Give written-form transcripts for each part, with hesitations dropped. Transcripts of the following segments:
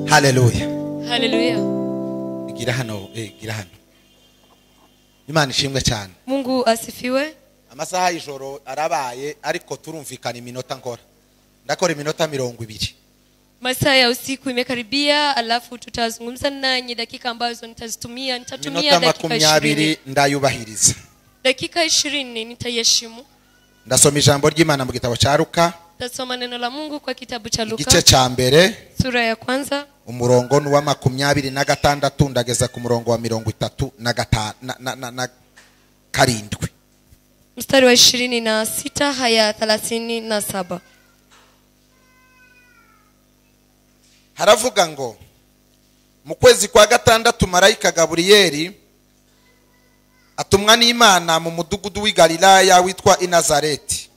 Haleluya. Haleluya. Gira hano. Imana ishimwe cyane. Mungu asifiwe. Amasaha y'ijoro arabaye ariko turumvikana iminota nkora. Ndakora iminota 20. Masaa ya usiku imekaribia, alafu tutazungumza nanyi dakika ambazo nitatumia dakika 20. Ndayubahiriza. Dakika 20 nitayeshimu. Ndasoma ijambo ry'Imana mu gitabo cya Luka. Ndasoma neno la Mungu kwa kitabu cha Luka. Igice cya mbere. Sura ya kwanza. Umurongo ni wa 26 ndageza ku murongo wa 37. Mstari wa 26 haya 37. Haravuga ngo mu kwezi kwa gatandatu marayika Gaburiyeli atumwa n'Imana mu mudugudu w'i Galilaya witwa Inazareti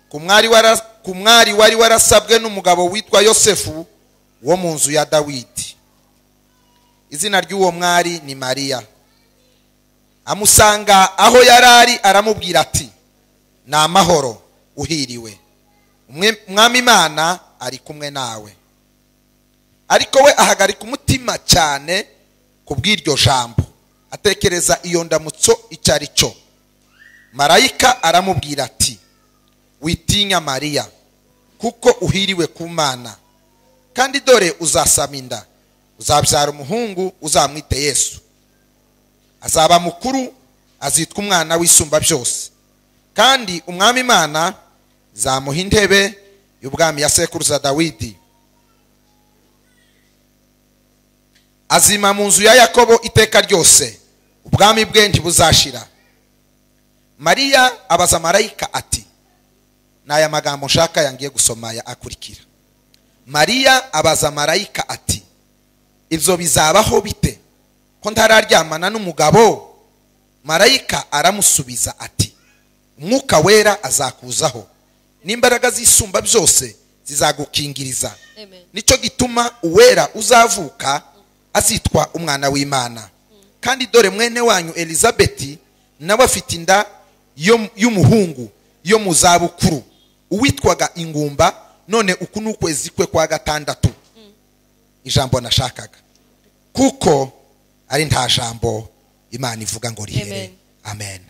ku mwari wari warasabwe n'umugabo witwa Yosefu wo mu nzu ya Dawidi. Izina ry'uwo mwari ni Mariya. Amusanga aho yarari aramubwira ati, "Na amahoro, uhiriwe. Umwami Imana ari kumwe nawe." Ariko we ahagarika umutima cyane kubw'iryo jambo, atekereza iyo ndamutso icyari cyo. Marayika aramubwira ati, "Witinya Mariya, kuko uhiriwe ku Mana. Kandi dore uzasama inda, uzabyara umuhungu, uzamwite Yesu. Azaba mukuru, azitwa umwana w'Isumba byose. Kandi umwami Imana zamuha intebe y'ubwami ya sekuruza Dawidi. Azima mu nzu ya Yakobo iteka ryose, ubwami bwe ntibuzashira." Mariya abaza marayika ati, n'aya magambo nshaka yangiye gusoma ya akurikira. Mariya abaza marayika ati, "Ibyo bizabaho bite ko ntararyamana n'umugabo?" Marayika aramusubiza ati, "Umwuka wera azakuzaho, n'imbaraga z'Isumba byose zizagukingiriza. Nicyo gituma uwera uzavuka azitwa umwana w'Imana. Kandi dore mwene wanyu Elizabeti nawe afite inda y'umuhungu yo mu zabukuru, uwitwaga ingumba, none uku ni ukwezi kwe kwa gatandatu." Ijambo nashakaga, kuko ari nta jambo Imana ivuga ngo rihere. Amen.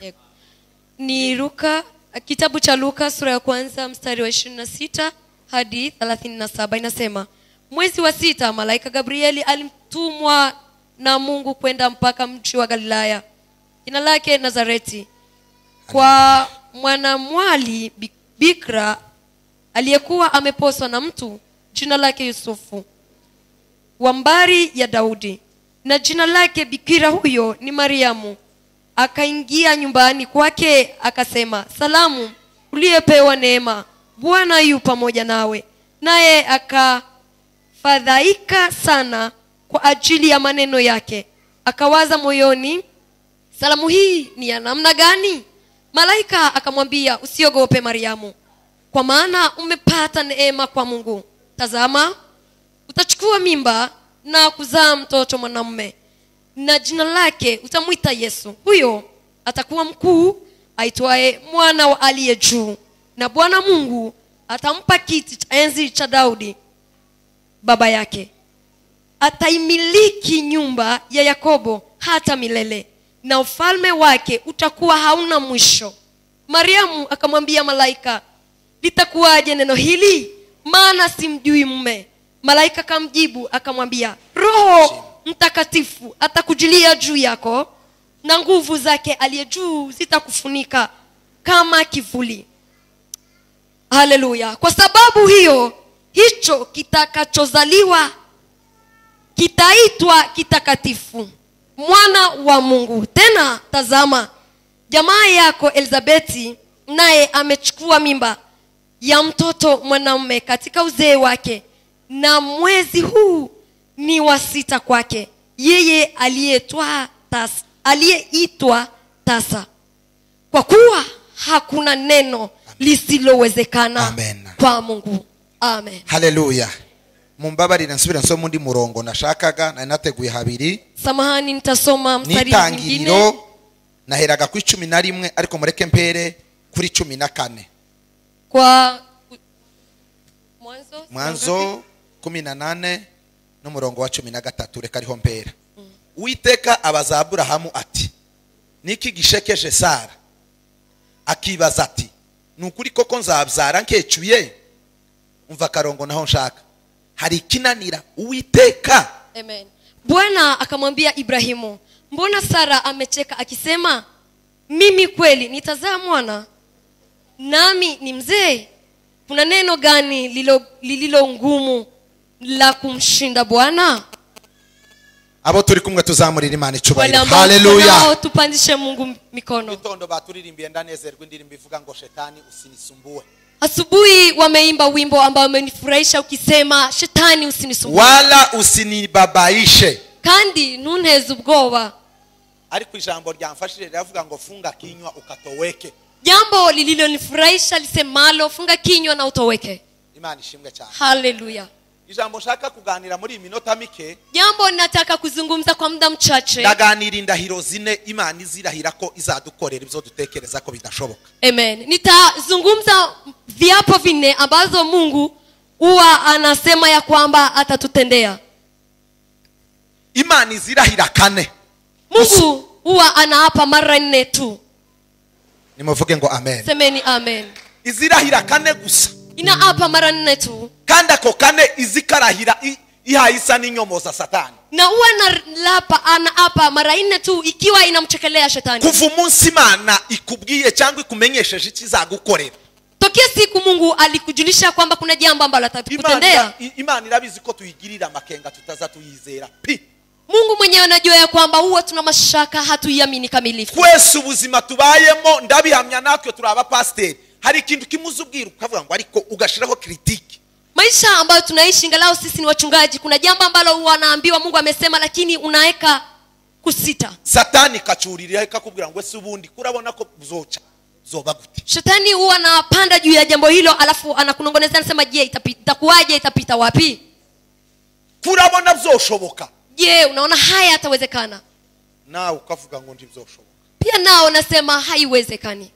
Ni Luka, kitabu cha Luka sura ya kwanza mstari wa 26 hadi 37 inasema, mwezi wa 6 malaika Gabrieli alimtumwa na Mungu kwenda mpaka mji wa Galilaya, jina lake Nazareti, kwa mwanamwali bikira aliyekuwa ameposwa na mtu jina lake Yusufu, wa mbari ya Daudi, na jina lake bikira huyo ni Mariamu. Akaingia nyumbani kwake akasema, "Salamu, uliyepewa neema, Bwana yu pamoja nawe." Naye akafadhaika sana kwa ajili ya maneno yake, akawaza moyoni, "Salamu hii ni ya namna gani?" Malaika akamwambia, "Usiogope Mariamu, kwa maana umepata neema kwa Mungu. Tazama, utachukua mimba na kuzaa mtoto mwanamume, na jina lake utamwita Yesu. Huyo atakuwa mkuu, aitwaye Mwana wa Aliye Juu, na Bwana Mungu atampa kiti cha enzi cha Daudi baba yake. Ataimiliki nyumba ya Yakobo hata milele, na ufalme wake utakuwa hauna mwisho." Mariamu akamwambia malaika, "Litakuwaje neno hili? Maana simjui mume." Malaika akamjibu akamwambia, "Roho Mtakatifu atakujilia juu yako, na nguvu zake aliye juu zitakufunika kama kivuli." Haleluya. "Kwa sababu hiyo, hicho kitakachozaliwa kitaitwa kitakatifu, mwana wa Mungu. Tena tazama, jamaa yako Elizabeti naye amechukua mimba ya mtoto mwanamume katika uzee wake, na mwezi huu ni wa 6 kwake, yeye aliyeitwa tasa, kwa kuwa hakuna neno lisilowezekana kwa Mungu." Amen. Haleluya. Mumbabarira nsubira nsoma undi murongo nashakaga na nateguye habiri. Samahani, nitasoma mstari mwingine. Naheraga ku 11 ariko mureke mpere kuri 14. Kwa Mwanzo 18 n'umurongo wa 13 reka ariho mpera. Uwiteka abaza Aburahamu ati niki gishekeje Sara? Akibaza ati nukuri koko nzabyara nkecuye? Umva karongo naho nshaka. Hari kinanira Uwiteka? Amen. Bwana akamwambia Ibrahimu, mbona Sara amecheka akisema, mimi kweli nitazaa mwana nami ni mzee? Kuna neno gani lililo ngumu la kumshinda Bwana? Abo turi kumwe tuzamurira Imana icubahiro. Haleluya. Tupandishe Mungu mikono. Bitondo baturirimbiye ndanezerwa indirimbo ivuga ngo shetani usinisumbue. Asubuhi wameimba wimbo ambao umenifurahisha ukisema shetani usinisumbue. Wala usinibabaishe. Kandi ntunteze ubwoba. Ariko ijambo ryamfashije riravuga ngo funga kinywa ukatoweke. Jambo lililonifurahisha lisemalo funga kinywa na utoweke. Imana ishimwe cyane. Haleluya. Ijambo nshaka kuganira muri minota mike. Jambo nataka kuzungumza kwa muda mchache. Ndaganira indahiro zine Imana izirahira ko izadukorera ibyo dutekereza ko bidashoboka. Amen. Nitazungumza viapo vinne ambazo Mungu huwa anasema ya kwamba atatutendea. Imana izirahira kane. Mungu huwa anaapa mara 4 tu. Nimuvuge ngo amen. Semeni amen. Izirahira kane gusa. Inaapa mara 4 tu. Kandi ako kane izikarahira ihayisa n'inyomoza Satani. Na huwa anaapa mara 4 tu ikiwa inamchekelea shetani. Kuva umunsi Imana ikubwiye cyangwa ikumenyesheje ikizagukorera. Tokea siku Mungu alikujulisha kwamba kuna jambo ambalo atakutendea. Imana irabizi ko tuyigirira makenga tutaza tuyizera. Mungu mwenyewe anajua ya kwamba huwa tuna mashaka hatuiamini kamilifu. Kwese ubuzima tubayemo ndabihamya natwe turaba pastor. Hari ikintu kimuzubwira ukavuga ngo ariko ugashiraho critique. Maisha ambayo tunaishi ingalao sisi ni wachungaji, kuna jambo ambalo wanaambiwa Mungu amesema lakini unaeka kusita. Satani kachurira ikakubwira ngo ese ubundi kurabona ko buzoca zoba gute. Shetani huwa anapanda juu ya jambo hilo alafu anakunongoneza anasema je itakuwaje, itapita wapi? Kurabona bizoshoboka. Je, unaona haya yatawezekana? Na ukavuga ngo ndibizoshoboka. Pia nao nasema haiwezekani.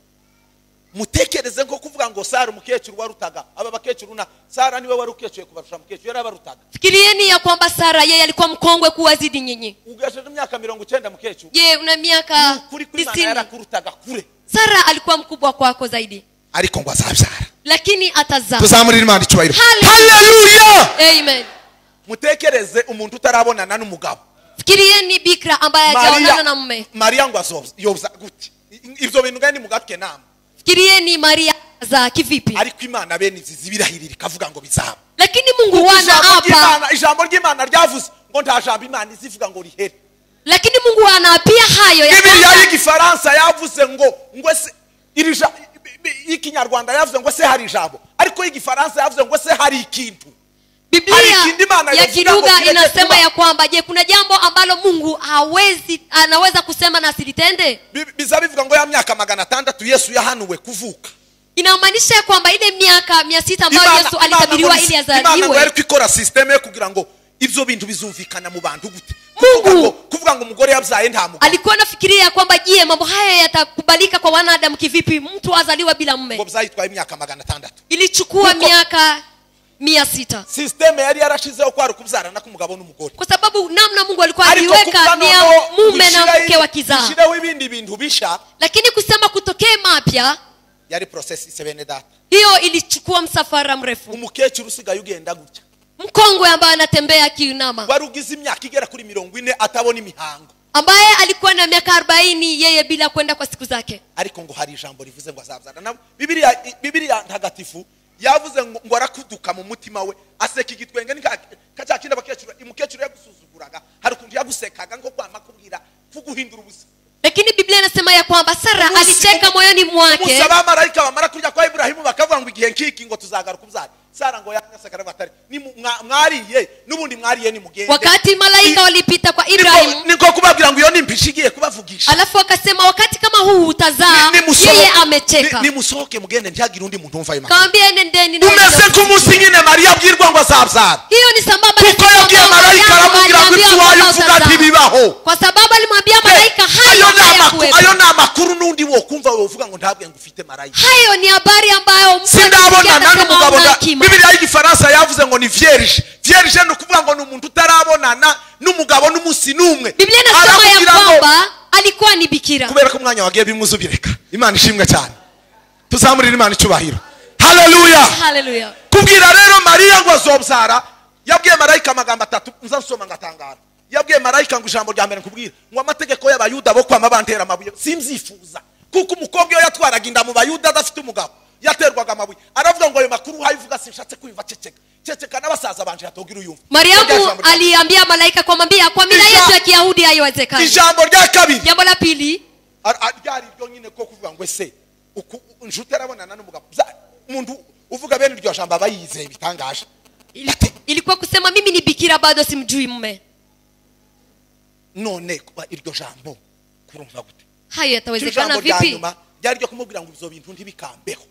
Mutekereze ngo kuvuga ngo Sara umukecuru warutaga aba bakecuru na Sara niwe warukecuje kubarusha mukecuru yarabarutaga. Fikirieni ya kwamba Sara yeye alikuwa mkongwe kuwazidi nyinyi. Ugashaje imyaka 90 mukecuru. Je, una miaka 90 yarakurutaga kure. Sara alikuwa mkubwa kwako zaidi. Ariko ngo azabyara. Lakini atazaa. Tuzamurira Imana icubahiro. Haleluya. Amen. Mutekereze umuntu utarabonana n'umugabo. Fikirieni bikira ambaye hajaonana na mume. Maria ngo azobza gute? Ivyo bintu ngani mugatwe nama. Fikirieni Maria za kivipi? Ariko Imana bene zizibirahirira kavuga ngo bizaba. Lakini Mungu wana hapa. Ijambo ry'Imana ryavuze ngo nta jambo Imana izivuga ngo rihere. Lakini Mungu anaapia hayo ya Biblia y'igifaransa yavuze ngo se irija ikinyarwanda yavuze ngo se hari ijambo. Ariko y'igifaransa yavuze ngo se hari ikintu. Biblia ya kilugha inasema ya kwamba je kuna jambo ambalo Mungu anaweza kusema na asilitende? Bizabivuga ngo ya myaka 600 Yesu yahanuwe kuvuka. Inamaanisha ya kwamba ile miaka 600 ambayo Yesu alitabiriwa ili azaliwe. Imana ngo ariko ikora system yo kugira ngo ivyo bintu bizumvikana mu bantu gute. Mungu kuvuga ngo umugore yabyaye nta mugabo. Alikuwa anafikiria kwamba je mambo haya yatakubalika kwa wanadamu kivipi mtu azaliwa bila mume? Ngo byayitwaye imyaka 600. Ilichukua miaka 600. System yari yarashizeho kwari kubyara na kumugabo n'umugore. Kwa sababu namna Mungu alikuwa aliweka ni mume na mke wa kizaa. Shiraho ibindi bintu bisha. Lakini kusema kutokee mapya yari process isebene data. Hiyo ilichukua msafara mrefu. Umukecuru usigaye ugenda gutya. Mkongwe ambaye anatembea kiunama. Warugize imyaka igera kuri 40 atabona imihango. Ambaye alikuwa na miaka 40 yeye bila kwenda kwa siku zake. Ariko ngo hari ijambo rivuze ngo azabyara. Na Biblia ntagatifu yavuze ngo arakuduka mu mutima we aseka igitwenge kacyakina bakecuru imukecuru yagusuzuguraga hari kuntu yagusekaga ngo kwama kubwira kuguhindura ubusa. Lakini Biblia inasema ya kwamba Sara alicheka moyoni mwake. Musaba malaika bamara kurya kwa Ibrahimu bakavuga ngo igihe nkiki ngo tuzagaruka ubyara. Sara ngo yakaseka batari ni mwariye nubundi mwariye ni mugende. Wakati malaika walipita kwa Ibrahimu niko kubabwira ngo iyo nimpishigiye kubavugisha. Alafu akasema wakati kama huu utazaa yeye amecheka. Ni musohoke mugende ntiyagira undi muntu umva imana. Kaambia nendeni umeze kumusi nyine Maria abwirwa ngo azabyara. Hiyo ni sambamba na kuko malaika aramubwira ngo iwayo uvuga ati bibaho. Kwa sababu alimwambia malaika hayo hakuwepo. ayo ni amakuru n'undi wo kumva wovuga ngo ntabwe ngo ufite marayika. Hayo ni habari ambayo sindabonana n'umugabo Bibiliya y'Igifaransa yavuze ngo ni vierge. Vierge ni ukuvuga ngo ni umuntu utarabonana n'umugabo n'umunsi n'umwe. Biblia inasema ya kwamba alikuwa ni bikira. Kubera ko umwanya wagiye bimuzubireka. Imana ishimwe cyane. Tuzamurira Imana icyubahiro. Haleluya. Haleluya. Kubwira rero Mariya ngo azobyara, yabwiye marayika amagambo 3 nzasoma ngatangara. Yabwiye marayika ngo ijambo rya mbere nkubwira ngo amategeko y'abayuda bo kwama bantera amabuye simzifuza, kuko umukobwa yo yatwaraga inda mu bayuda adafite umugabo yaterwaga amabuye. Aravuga ngo ayo makuru hayivuga sinshatse kwimva ceceka n'abasaza banje yatogira uyumva. Mariamu aliambia malaika kumwambia kwa mila yetu ya Kiyahudi haiwezekani. Ijambo rya kabiri, jambo la pili, ryari ryo nyine ko kuvuga ngo ese njute arabonana n'umugabo umuntu uvuga bene iryo jambo abayizeye bitangaje. Ilikuwa kusema mimi ni bikira bado simjui mume. None iryo jambo kurumva gute? Hayo yatawezekana vipi? Ryari ryo kumubwira ngo izo bintu ntibikambeho.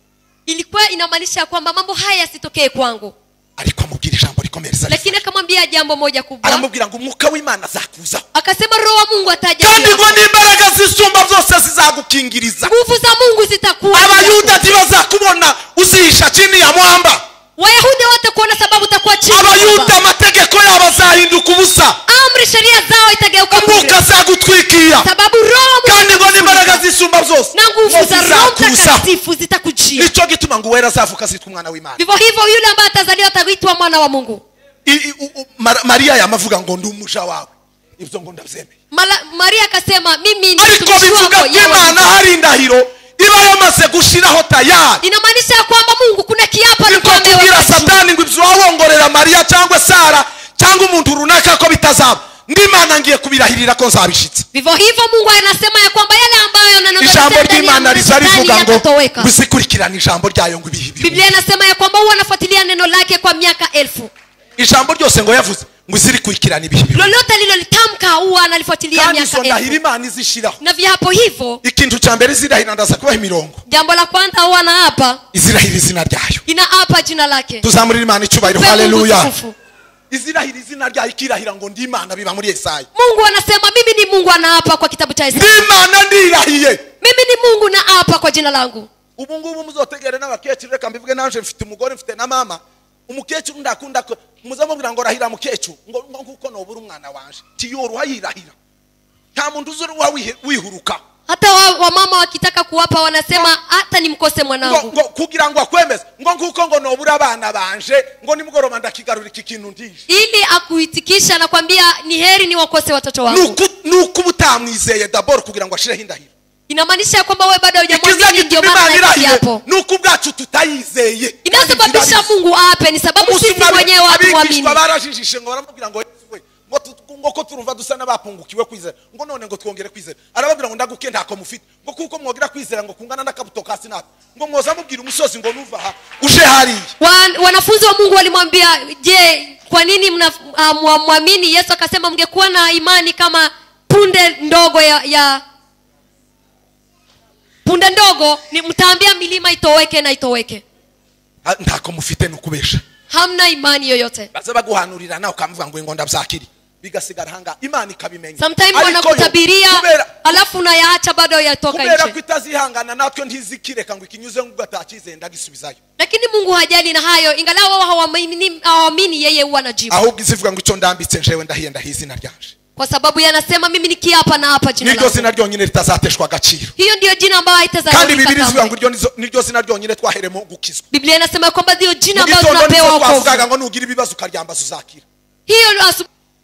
Ilikuwa inamaanisha kwamba mambo haya yasitokee kwangu. Ariko amubwira ijambo rikomereza. Lakini akamwambia jambo moja kubwa. Aramubwira ngo umwuka w'Imana azakuza. Akasema roho wa Mungu ataja. Kandi ngo n'imbaraga zisumba zose zizagukingiriza. Nguvu za Mungu zitakuwa. Abayuda ntibazakubona uzihisha chini ya mwamba. Wayahudi watakuona sababu utakuwa chini. Abayuda amategeko yabo azahinduka ubusa. Amri sheria zao itageuka bure. Umwuka azagutwikira. Sababu roho kandi ngo n'imbaraga zisumba zose. Na nguvu za Roho Mtakatifu zitakujia. Nico gituma ngo wera azavuka zitwa umwana w'Imana. Vivyo hivyo yule ambaye atazaliwa ataitwa mwana wa Mungu. Maria yamavuga ngo ndi umusha wawe. Ibyo ngo ndabyemeye. Maria akasema mimi ni ariko bivuga Imana hari indahiro iba yamaze gushiraho tayari. Inamaanisha kwamba Mungu kuna kiapo alikwambia kugira Satani ngo ibyo wawongorera Maria cyangwa Sara cyangwa umuntu runaka ko bitazaba. Ndimana ngiye kubirahirira ko nzabishitse. Vivyo hivyo Mungu anasema ya kwamba yale ambayo yananongea ijambo ry'Imana rizarivuga ngo yatotoweka. Bizikurikirana ijambo ryayo ngo ibihi. Biblia inasema ya kwamba huwa anafuatilia neno lake kwa miaka 1000. Ijambo ryose ngo yavuze ngo izirikurikirana ibihi. Lolote lilolitamka huwa analifuatilia miaka 1000. Kandi Imana izishiraho. Na viapo hivyo ikintu cha mbere zirahira ndaza kubaha imirongo. Jambo la kwanza huwa anaapa. Izirahira izina ryayo. Inaapa jina lake. Tuzamurira Imana icyubahiro. Haleluya. Izirahira izina ryayo ikirahira ngo ndi Imana biba muri Yesaya. Mungu anasema mimi ni Mungu anaapa kwa kitabu cha Yesaya. Ndi Imana ndirahiye. Mimi ni Mungu naapa kwa jina langu. Ubu ngubu muzotegere n'abakecuru reka mbivuge nanje mfite umugore mfite na mama. Umukecuru ndakunda ko muzamubwira ngo rahira mukecuru ngo nguko nobura umwana wanje. Tiyoruha yirahira. Nta muntu uzuru wihuruka. Hata wamama wakitaka kuwapa wanasema hata nimkose mwanangu. Ngo kugira ngo akwemeze ngo nguko ngo nobura abana banje ngo nimugoroba ndakigarura iki kintu ndije. Ili akuitikisha na kwambia ni heri ni wakose watoto wangu. Nuko butamwizeye d'abord kugira ngo ashireho indahiro. Inamaanisha kwamba wewe bado hujamwamini ndio maana haishi hapo. Nuko bwacu tutayizeye. Inasababisha Mungu ape ni sababu sisi wenyewe hatuamini. Barajijishe ngo baramubwira ngo ngo ko turumva dusa n'abapungukiwe kwizera ngo none ngo twongere kwizera. Arababwira ngo ndaguke ntako mufite ngo kuko mwogira kwizera ngo kungana n'akabuto kasi nato ngo mwoza mubwira umusozi ngo nuva ha uje hari. Wanafunzi wa Mungu walimwambia je, kwa nini mnamwamini Yesu? Akasema mngekuwa na imani kama punde ndogo ya punde ndogo ni mtaambia milima itoweke na itoweke. Ntako mufite nukubesha. Hamna imani yoyote. Baza baguhanurira nawe ukavuga ngo ngo ndabyakiri bigasigara hanga Imana ikabimenya. Sometimes wanakutabiria alafu unayaacha bado yatoka nje. Kubera kwitazihangana natwe ntizikireka ngo ikinyuze ngo gatakize ndagisubizayo. Lakini Mungu hajali na hayo, ingawa wao hawaamini yeye huwa anajibu. Ahubwo izivuga ngo icyo ndambitse njewe ndahiye ndahizina ryanje. Kwa sababu yanasema mimi nikiapa na hapa jina langu. Niryo zina ryonyine ritazateshwa agaciro. Hiyo ndio jina ambalo haitazaliwa. Kandi Biblia ivuga ngo niryo zina ryonyine twaheremo gukizwa. Biblia inasema kwamba ndio jina ambalo tunapewa wokovu. Twavugaga ngo nugira ibibazo ukaryambaza uzakira. Hiyo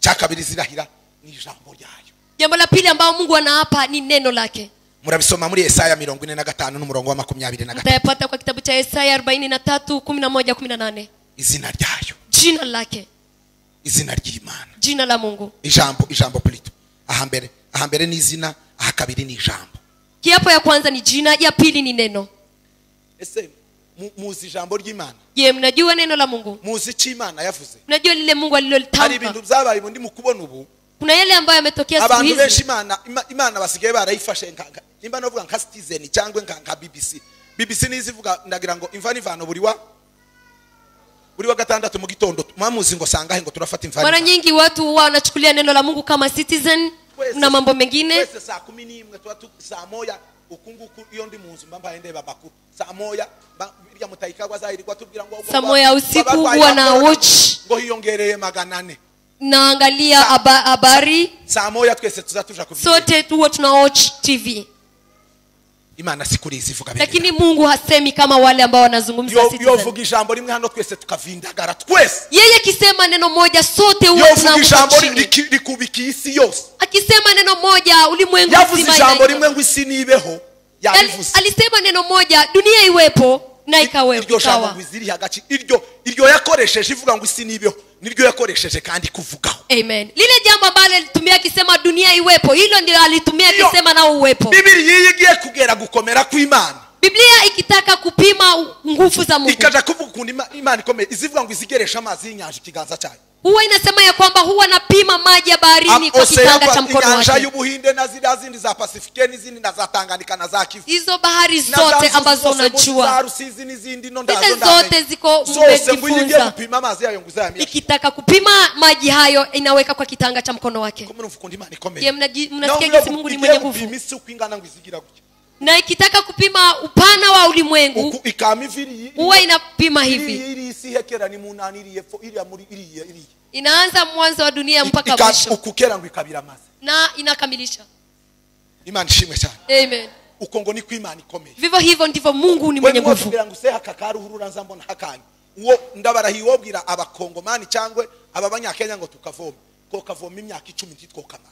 cyakabiri zirahira ni ijambo ryayo. Jambo la pili ambalo Mungu anaapa ni neno lake. Murabisoma muri Yesaya 45 n'umurongo wa 25. Mtayapata kwa kitabu cha Yesaya 43:11-18. Izina ryayo. Jina lake. Izina ry'Imana. Jina la Mungu. Ijambo plito. Ahambere ni izina, ahakabiri ni ijambo. Kiapo ya kwanza ni jina, ya pili ni neno. Ese muzi ijambo ry'Imana? Je, mnajua neno la Mungu? Muzi chi Imana yavuze? Mnajua lile Mungu alilolitamka? Hari ibintu byabaye ndi mukubona ubu. Kuna yale ambayo yametokea siku hizi. Abantu benshi Imana basigaye barayifashe nkanga. Nimba novuga nka Citizen cyangwa nka BBC. BBC nizivuga ndagira ngo imva nivano buri wa gatandatu mu gitondo mwamuzi ngo sangahe ngo turafata imva. Mara nyingi watu wanachukulia neno la Mungu kama Citizen na mambo mengine. Twese saa 11 tuba saa moya ukunguku iyo ndi munzu mbambaye ndeba bakuru saa moya birya mutayikagwa zahirirwa tubwira ngo saa moya usiku huwa na watch ngo hiyongereye 400 naangalia habari. Saa moya twese tuzatuja ku sote tuwe tuna watch TV. Imana sikurizi ivuga bene, lakini Mungu hasemi kama wale ambao wanazungumza sisi. Yovuga ijambo rimwe hano twese tukavindagara twese. Yeye kisema neno moja sote huwa tunaanguka chini. Likubiki isi yose. Akisema neno moja ulimwengu mzima. Yavuze ijambo rimwe ngo isi nibeho. Yabivuze. Alisema neno moja dunia iwepo na ikawepo. Iryo jambo ngwiziri hagaci iryo yakoresheje ivuga ngo isi nibeho niryo yakoresheje kandi kuvugaho. Amen. Lile jambo ambalo alitumia akisema dunia iwepo, hilo ndilo alitumia akisema na uwepo. Biblia yigiye kugera gukomera kw'Imana. Biblia ikitaka kupima nguvu za Mungu. Ikaja kuvuga kundi Imana ikomeye izivuga ngo izigeresha amazi y'inyanja ikiganza cyayo. Huwa inasema ya kwamba huwa napima maji ya baharini kwa kitanga cha mkono wake. Inyanja y'Ubuhinde na zindi za Pacifique n'izindi na za Tanganyika na za Kivu. Hizo bahari zote ambazo unajua. Za Rusizi n'izindi ndo ndazo zote ziko umejifunza. Kupima mazi yayo nguzamia. Ikitaka kupima maji hayo inaweka kwa kitanga cha mkono wake. Je, mnasikia jinsi Mungu ni mwenye nguvu? Na ikitaka kupima upana wa ulimwengu huwa inapima hivi. Inaanza mwanzo wa dunia mpaka mwisho. Na inakamilisha. Imani shimwe sana. Amen. Ukongo ni kw'Imana ikomeye. Vivyo hivyo ndivyo Mungu ni mwenye nguvu. Kugira ngo seha kakaruhurura nzambona hakani. Uwo ndabarahiwobwira abakongomani cyangwe ababanyakenya ngo tukavoma. Ko kavoma imyaka 10 ntitwokamara.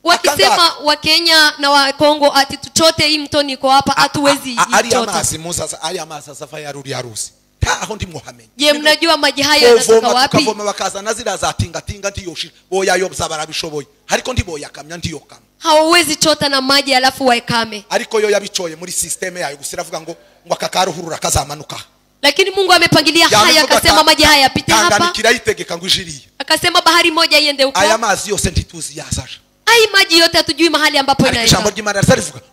Wakisema wa Kenya na wa Kongo ati tuchote hii mtoni iko hapa hatuwezi ichota. Ali amazi Musa ali amazi asafa ya ruri harusi. Aho ndi muhamenye. Je, mnajua maji hayo yanatoka wapi? Tukavoma bakaza nazira za tinga ntiyoshi. Boya yobza barabishoboye. Ariko ndiboyakamya ntiyokama. Hawezi chota na maji alafu waekame. Ariko yo yabicoye muri systeme yayo gusiravuga ngo akakaruhurura kazamanuka. Lakini Mungu amepangilia haya akasema maji haya yapite hapa. Tanganikira yitegeka ngo ijiriye. Akasema bahari moja iende huko. Aya mazi yose ntituzi yazaje. Hai maji yote hatujui mahali ambapo inaenda.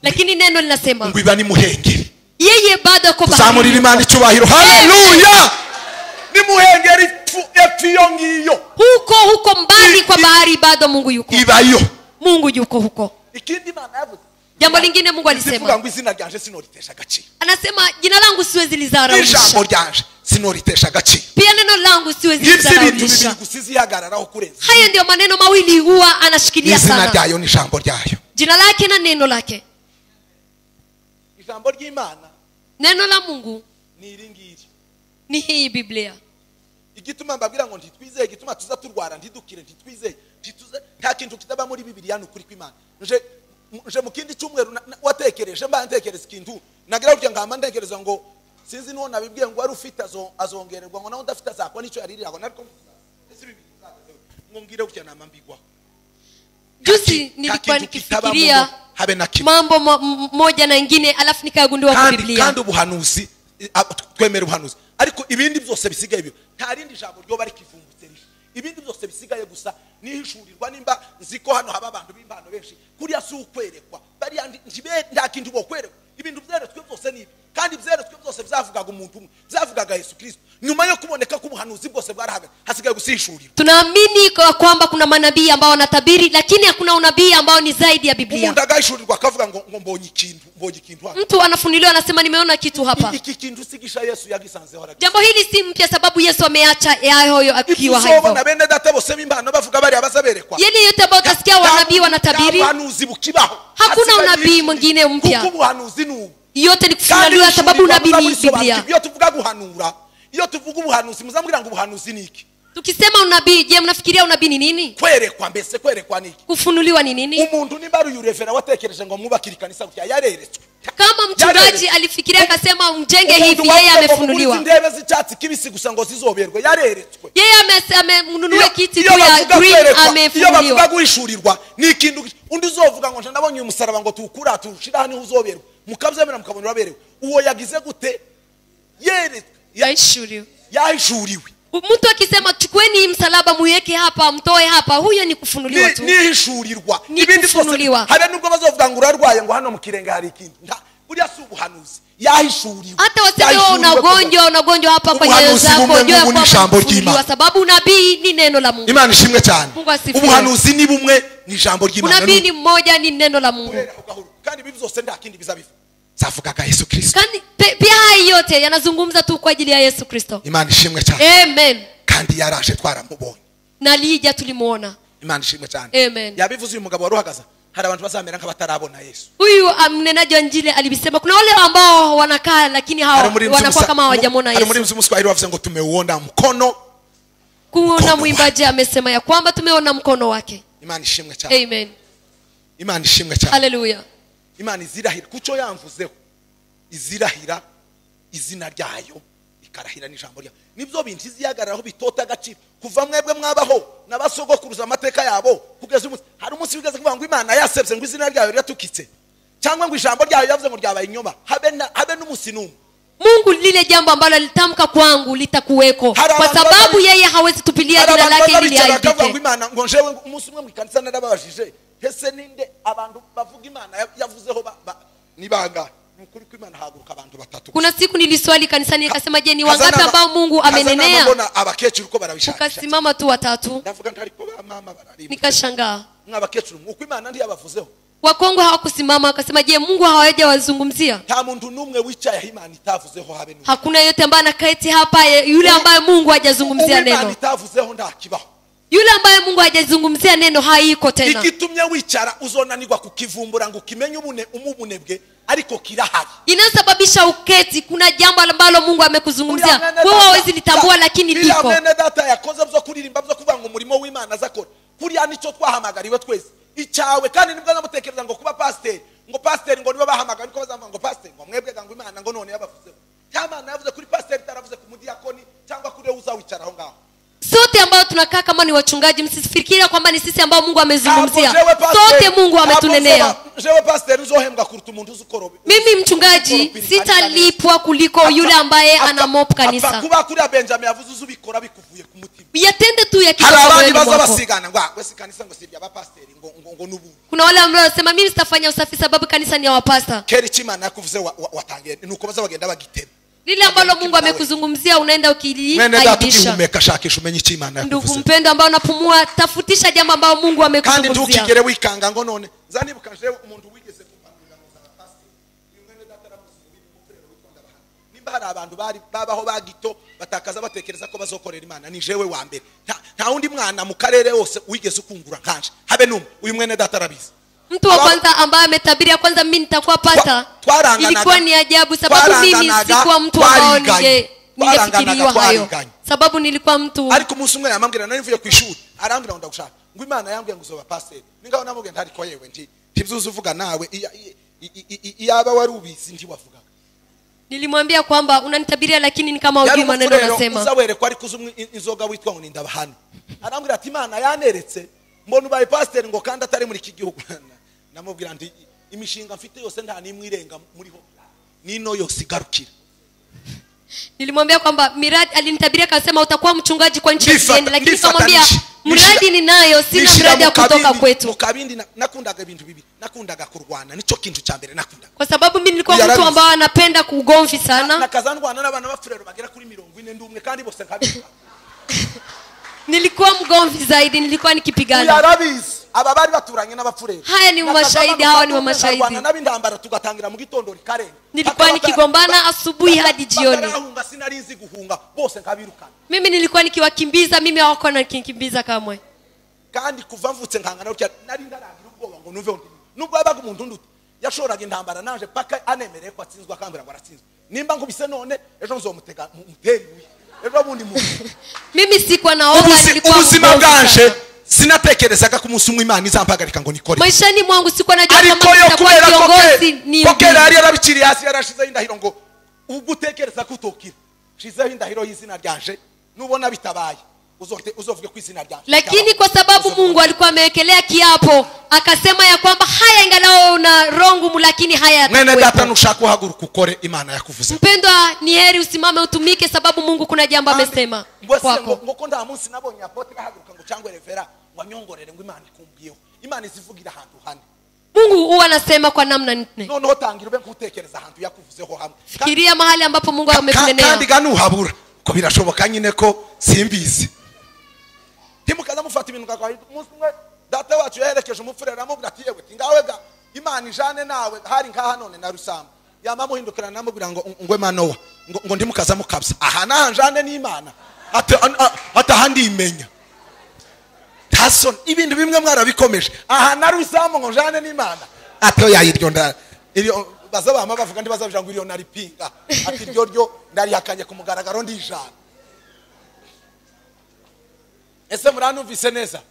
Lakini neno linasema ngo iba ni muhengeri. Yeye bado kwa bahari. Tuzamurira Imana icyubahiro. Haleluya. Ni muhengeri epfiyongiyo. Huko mbali kwa bahari bado Mungu yuko. Ibayo. Mungu yuko huko. Ikindi Imana yavuze. Jambo lingine Mungu alisema. Ngo izina ryanje sinoritesha agaciro. Anasema jina langu siwezi lidharaulisha. Ijambo ryanje sinoritesha agaciro. Pia neno langu siwezi lidharaulisha. Haya ndio maneno mawili huwa anashikilia sana. Izina ryayo ni jambo ryayo. Jina lake na neno lake. Ijambo ry'Imana. Neno la Mungu ni iringiri. Ni hii Biblia. Igituma mbabwira ngo ntitwizeye, igituma tuza turwara ntidukire ntitwizeye, ntituze nta kintu kitaba muri Biblia n'ukuri kw'Imana. Nje mukindi cyumweru watekereje mba ntekereza ikintu nagira urya ngamba ntekereza ngo sinzi nuwo nabibwiye ngo ari ufite azongererwa ngo naho ndafite azakwa nicyo yaririraho nariko ngo ngire ukya namambigwa. Juzi nilikuwa nikifikiria mambo moja na ingine alafu nikagundua kwa Biblia. Kandi ubuhanuzi twemera ubuhanuzi ariko ibindi byose bisigaye byo nta rindi jambo ryo bari kivumbutse risha. Ibindi byose bisigaye gusa nihishurirwa nimba nziko hano haba abantu b'impano benshi kuriya si ukwerekwa bari njibe nta kintu bo kwerekwa. Ibintu byeretswe byose ni kandi byeretswe byose byavugaga umuntu umwe byavugaga Yesu Kristo. Nyuma yo kuboneka k'ubuhanuzi bwose bwarahaga hasigaye gusishurira. Tunaamini kwamba kuna manabii ambao wanatabiri lakini hakuna unabii ambao ni zaidi ya Biblia. Umuntu agashurirwa akavuga ngo mbonye ikintu hapa. Mtu anafunuliwa anasema nimeona kitu hapa. Iki kintu sigisha Yesu yagisanze hora. Jambo hili si mpya sababu Yesu ameacha hayo akiwa hivyo. Ifuso na bene data bose b'impano bavuga bari abazaberekwa. Yeye yote ambao utasikia wanabii wanatabiri. Ubuhanuzi bukibaho. Hakuna unabii mwingine mpya. Kuko ubuhanuzi ni yote ni kufunuliwa sababu unabii ni Biblia. Iyo tuvuga guhanura, iyo tuvuga ubuhanuzi muzambwira ngo ubuhanuzi ni iki? Tukisema unabii, je, mnafikiria unabii ni nini? Kwerekwa mbese kwerekwa niki? Kufunuliwa ni nini? Umuntu nimba yurevera watekereje ngo mwubakire kanisa gutya yareretswe. Kama mchungaji alifikiria akasema mjenge hivi, yeye amefunuliwa. Ndebe z'icyatsi kibisi gusa ngo zizoberwe yareretswe. Yeye amenunue kiti tu ya green amefunuliwa. Iyo bavuga guhishurirwa ni ikintu undi uzovuga ngo ndabonye umusaraba ngo tukura tushira hani uzoberwe. Mukabyemera mukabona baberewe. Uwo yagize gute? Yahishuriwe. Mtu akisema chukueni msalaba muweke hapa mtoe hapa, huyo ni kufunuliwa tu. Ni hishurirwa. Ibindi kufunuliwa. Habe nubwo bazovuga ngo urarwaye ngo hano mu kirenge hari ikintu. buriya si ubuhanuzi yahishuriwe. hata waseme unagonjwa hapa kwa nyayo zako, jua kwamba sababu unabii ni neno la Mungu. Imana ishimwe cyane. Ubuhanuzi ni bumwe ni ijambo ry'Imana. Unabii ni mmoja ni neno la Mungu. Kandi bibi zose nda kindi bizabifu zavuga ka Yesu Kristo. Kandi pia haya yote yanazungumza tu kwa ajili ya Yesu Kristo. Imana ishimwe cyane. Amen. Kandi yarashe twaramubonye. Na lija tulimuona. Imana ishimwe cyane. Amen. Yabivuze uyu mugabo waruhagaza. Hari abantu bazamera nk'abatarabona Yesu. Huyu mnenaji wa Injili alibisema kuna wale ambao wanakaa lakini hao wanakuwa kama hawajamwona Yesu. Hari muri Mswahili wavuze ngo tumeuona mkono. Kuna mwimbaji amesema ya kwamba tumeona mkono wake. Imana ishimwe cyane. Amen. Imana ishimwe cyane. Hallelujah. Imana izirahira kuco yamvuzeho. Izirahira izina ryayo ikarahira n'ijambo ryayo. Nibyo bintu iziyagararaho bitota agaciro. Kuva mwebwe mwabaho nabasogokuruza amateka yabo kugeza umunsi. Hari umunsi wigeze kuvuga ngo Imana yasebye ngo izina ryayo riratukitse. Cyangwa ngo ijambo ryayo yavuze ngo ryabaye inyoma. Habe n'umunsi n'umwe. Mungu lile jambo ambalo litamka kwangu litakuweko kwa sababu yeye hawezi tupilia jina lake ili aibike. Imana ngo njewe umunsi umwe mu kanisa narababajije hese ninde abantu bavuga Imana yavuzeho nibanga nukuri ko Imana haguruka abantu batatu. Kuna siku niliswali kanisani nikasema je ni wangapi ambao Mungu amenenea? Mbona abakecuru ko barabishaka. Ukasimama tu watatu. Ndavuga ntari ko mama barari. Nikashangaa. Mwabakecuru uko Imana ndiye yabavuzeho. Wakongo hawakusimama akasema je Mungu hawaje wazungumzia? Nta muntu numwe wicaye Imana itavuzeho habe n'umwe. Hakuna yote ambaye anakaeti hapa yule ambaye Mungu hajazungumzia neno. Imana itavuzeho ndakibaho. Yule ambaye Mungu hajazungumzia neno haiko tena. Igitumye wicara uzonanirwa kukivumbura ngo kimenye umubunebwe ariko kirahari. Inasababisha uketi kuna jambo ambalo Mungu amekuzungumzia. Wewe hawezi litambua lakini liko. Bila mene data yakoze byo kuririmba byo kuvuga ngo umurimo w'Imana azakora. Kuriya nico twahamagariwe twese. Icyawe kandi nibwo namutekereza ngo kuba pastor ngo pastor ngo niba bahamagara ko bazamva ngo pastor ngo mwebwe ngo Imana ngo none yabavuzeho. Cyamana yavuze kuri pastor itaravuze ku mudiakoni cyangwa kuri uzawicara aho ngaho. Sote ambao tunakaa kama ni wachungaji msifikiria kwamba ni sisi ambao Mungu amezungumzia. Sote Mungu ametunenea. Jewe pastor uzohembwa kuruta umuntu uzukorobe. Mimi mchungaji sitalipwa kuliko yule ambaye ana mop kanisa. Kuba kuri Benjamin yavuze uzubikora bikuvuye ku mutima. Yatende tu yakitoka. Hari abandi baza basigana ngo wese kanisa ngo sibya ba pastor ngo nubu. Kuna wale ambao wanasema mimi sitafanya usafi sababu kanisa ni ya wapasta. Keri Imana yakuvuze watangiye nuko baza bagenda bagitema. Lile ambalo Mungu amekuzungumzia unaenda ukiliaibisha. Umekashakisha umenye Imana yakuvuze. Ndugu mpendo ambao unapumua tafutisha jambo ambalo Mungu amekuzungumzia. Kandi ntukigere wikanga ngo none zanibukaje umuntu wigeze kupangira mu za pastor. Imwene dataramuzi umuprero witwanda bahana. Nimba hari abantu bari babaho bagito batakaza batekereza ko bazokorera Imana ni jewe wa mbere. Nta wundi mwana mu karere wose wigeze ukungura kanje. Habe numwe uyu mwene datarabizi. Mtu wa kwanza ambaye ametabiria kwanza mimi nitakuwa pasta. Ilikuwa ni ajabu sababu mimi sikuwa mtu ambao ningefikiriwa hayo. Sababu nilikuwa mtu. Ariko umunsi umwe yamambwira nari mvuye ku ishuri. Arambwira ngo ndagushaka. Ngo Imana yanguye ngo uzoba pastor. Ningaho namubwiye ntari ko yewe nti tibyuze uvuga nawe iyaba wari ubizi ndi wavuga. Nilimwambia kwamba unanitabiria lakini ni kama hujui maneno nasema. Uzawere ko ari kuzumwe inzoga witwa ngo nindabahane. Arambwira ati Imana yaneretse mbona ubaye pastor ngo kandi atari muri iki gihugu. Namubwira ndi imishinga mfite yose nta nimwe irenga muri ho nino yose igarukira. Nilimwambia kwamba miradi alinitabiria akasema utakuwa mchungaji kwa nchi nyingine lakini nikamwambia mradi ninayo sina mradi ya kutoka kwetu. Mukabindi nakundaga ibintu bibi nakundaga kurwana nico kintu cha mbere nakunda. Kwa sababu mimi nilikuwa mtu ambao anapenda kugomvi sana. Nakazanwana n'abana bafurero bagera kuri 40 kandi bose nkabika. Nilikuwa mgomvi zaidi nilikuwa nikipigana. Yarabizi aba bari baturanye n'abafurero. Haya ni mashahidi hawa ni mashahidi. N'abindambara tugatangira mu gitondo rikare. Nilikuwa nikigombana asubuhi hadi jioni. Barahunga sinarizi guhunga bose nkabirukana. Mimi nilikuwa nikiwakimbiza mimi hawako na nikimbiza kamwe. Kandi kuva mvutse nkangana utya nari ndaragira ubwoba ngo numve nubwo yabaga umuntu nduti yashoraga intambara naje paka anemereye ko atsinzwe akambira ngo aratsinzwe. Nimba nkubise none ejo nzomutega muteri. Ejo bundi mu. Mimi sikuwa naoga nilikuwa ubuzima bwanje sinatekerezaga ku munsi umwe Imana izampagarika ngo nikore. Maishani mwangu sikuwa najua kama nitakuwa kiongozi ni. Kokera yari yarabiciri hasi yarashize indahiro ngo ugutekereza kutokira. Shizeho indahiro y'izina ryanje nubona bitabaye uzovuge ku izina ryanje. Lakini kwa sababu Mungu alikuwa amewekelea kiapo akasema ya kwamba haya ingalao una rongu lakini haya yatakuwepo. Mwene data nushaka uhaguruka ukore Imana yakuvuze. Mpendwa ni heri usimame utumike sababu Mungu kuna jambo amesema kwako. Ngoko nda munsi nabonye apotre haguruka ngo cyangwa revera wanyongorere ngo Imana ikumbiyeho. Imana izivugira ahantu hane. Mungu huwa anasema kwa namna nne. noneho tangira ube kutekereza ahantu yakuvuzeho hamwe Fikiria mahali ambapo Mungu amekunenea. kandi ganuhabura ko birashoboka nyine ko simbizi timukaza mufata ibintu kakwa umunsi umwe data wacu yaherekeje umufurera amubwira ati yewe ngawe ga Imana ijane nawe hari nkaha none na Rusamba yama muhindukira namubwira ngo Manowa ngo ndimukaza mukabza aha nahanjane n'Imana atahandi imenya tason ibintu bimwe mwarabikomeje aha na Rusamba ngo njane n'Imana ato yayiryo nda iriyo bazabama bavuga ndi bazabija ngo iriyo naripinga ati iryo ndari hakanye ku mugaragaro ndijana ese muranumvise neza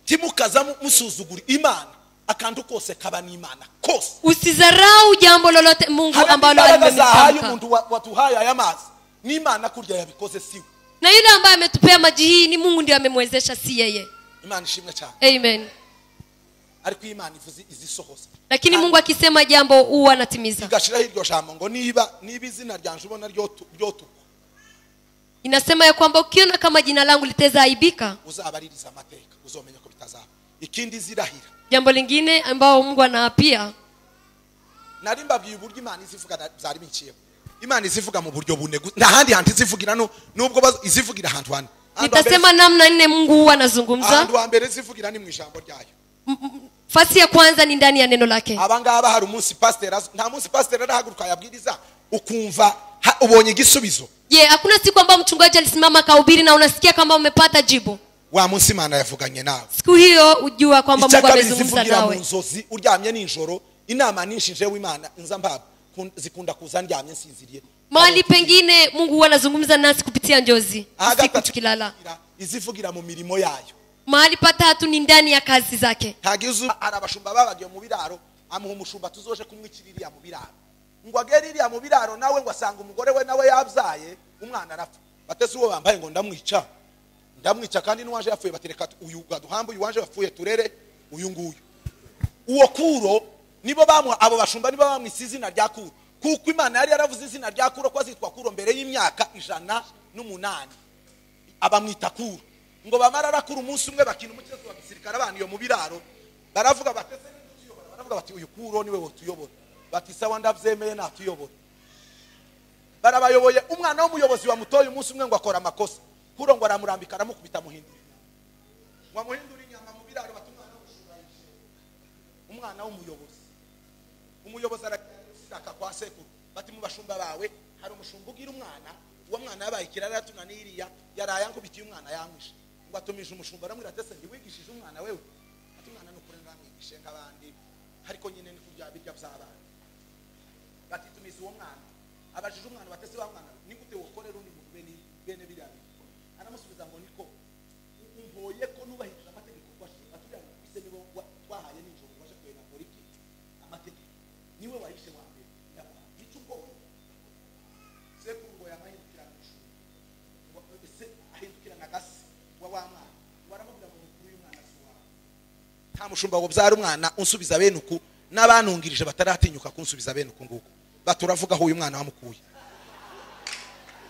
timukaza musuzugura Imana akantu kose kaba n'Imana kose usizarau jambo lolote Mungu ambalo alimemtamka umuntu watuhaya aya mazi n'Imana kurya yabikoze siwe na yule ambaye ametupea maji hii ni Mungu ndiye amemwezesha si yeye. Imana ishimwe cyane Amen. ariko Imana ivuze izisohoza lakini Mungu akisema jambo huwa anatimiza. igashiraho iryo jambo ngo niba izina ryanje ubona ryotuka inasema ya kwamba ukiona kama jina langu liteza aibika uzabaririza amateka uzomenya ko bitazaba ikindi zirahira. Jambo lingine ambao Mungu anaapia nari mbabwiye uburyo Imana izivuga byari binciye Imana izivuga mu buryo bune n'ahandi hantu izivugira nubwo izivugira ahantu hane nitasema namna nne Mungu huwa anazungumza. Ahantu wa mbere izivugira ni mu ijambo ryayo. Fasi ya kwanza ni ndani ya neno lake. Abangaba hari umunsi pastor nta munsi pastor arahaguruka yabwiriza ukumva ubonye igisubizo. Hakuna siku ambayo mchungaji alisimama kahubiri na unasikia kama umepata jibu. Wa munsi Imana yavuganye nawe. Siku hiyo ujua kwamba Mungu amezungumza nawe. Nzozi uryamye ninjoro inama ninshije w'Imana nzambaba zikunda kuza ndyamye nsinziriye. Mahali pengine Mungu huwa anazungumza nasi kupitia njozi. Siku tukilala. Izivugira mu mirimo yayo. Mahali patatu ni ndani ya kazi zake. Hagize arabashumba babagiye mu biraro amuha umushumba tuzoje kumwikiririya mu biraro. Ngo ageririya mu biraro nawe ngo asanga umugore we nawe yabyaye umwana arapfa. Batese uwo bambaye ngo ndamwica kandi n'uwaje yapfuye batereka uyu gaduhambu uyu waje yapfuye turere uyu nguyu. Uwo Kuro nibo bamuha abo bashumba nibo bamwisizina rya Kuro. Kuko Imana yari yaravuze izina rya Kuro ko azitwa Kuro mbere y'imyaka 108 abamwita Kuro ngo bamara arakura umunsi umwe bakina umukezo wa gisirikare abantu yo mu biraro baravuga batese n'utuyobora baravuga bati uyu Kuro niwe wotuyobora bati sawa ndavyemeye natuyobora barabayoboye umwana w'umuyobozi wa mutoye umunsi umwe ngo akora amakosa Kuro ngo aramurambika aramukubita muhindura ngo muhindura inyama mu biraro batumwana umwana w'umuyobozi araka kwa sekuru bati mu bashumba bawe hari umushumba ugira umwana uwo mwana yabaye ikirara tunaniriya yaraya nkubitiye umwana yamwishe ngo atumije umushumba aramwira atese ndiwigishije umwana wewe ati umwana nukuri ndamwigishe nk'abandi ariko nyine ni kurya birya by'abana bati tumize uwo mwana abajije umwana batese wa mwana ni gute wokorera undi muntu bene birya aramusubiza ngo niko umboye ko nubahiriza amategeko kwashira atujya bise nibo twahaye n'injoro waje kwera poliki amategeko niwe wahishe wa mbere nicyo ubwoba sekuru ngo yamahindukira ngo ese ahindukira na gasi wa mwana baramubwira ngo mukuru y'umwana suwa nta mushumba ngo byara umwana unsubiza bene uku n'abanungirije bataratinyuka kunsubiza bene uku nguko baturavuga aho uyu mwana wamukuye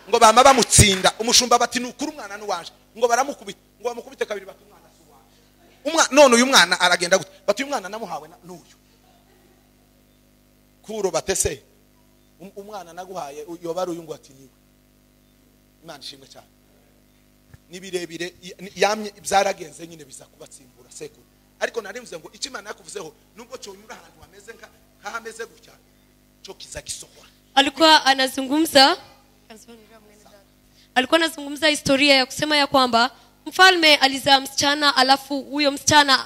ngo bama bamutsinda umushumba bati nukuri umwana nuwaje ngo baramukubita ngo bamukubite kabiri bati umwana suwa none uyu mwana aragenda gute bati uyu mwana namuhawe n'uyu Kuro batese umwana naguhaye yobara uyu ngo ati niwe Imana ishimwe cyane nibirebire yamye byaragenze nyine biza kubatsimbura sekuru ariko narimvuze ngo icyo Imana yakuvuzeho nubwo cyonyura ahantu hameze nkahameze gutya cyo kiza gisohora. Alikuwa anazungumza historia ya kusema ya kwamba mfalme alizaa msichana alafu huyo msichana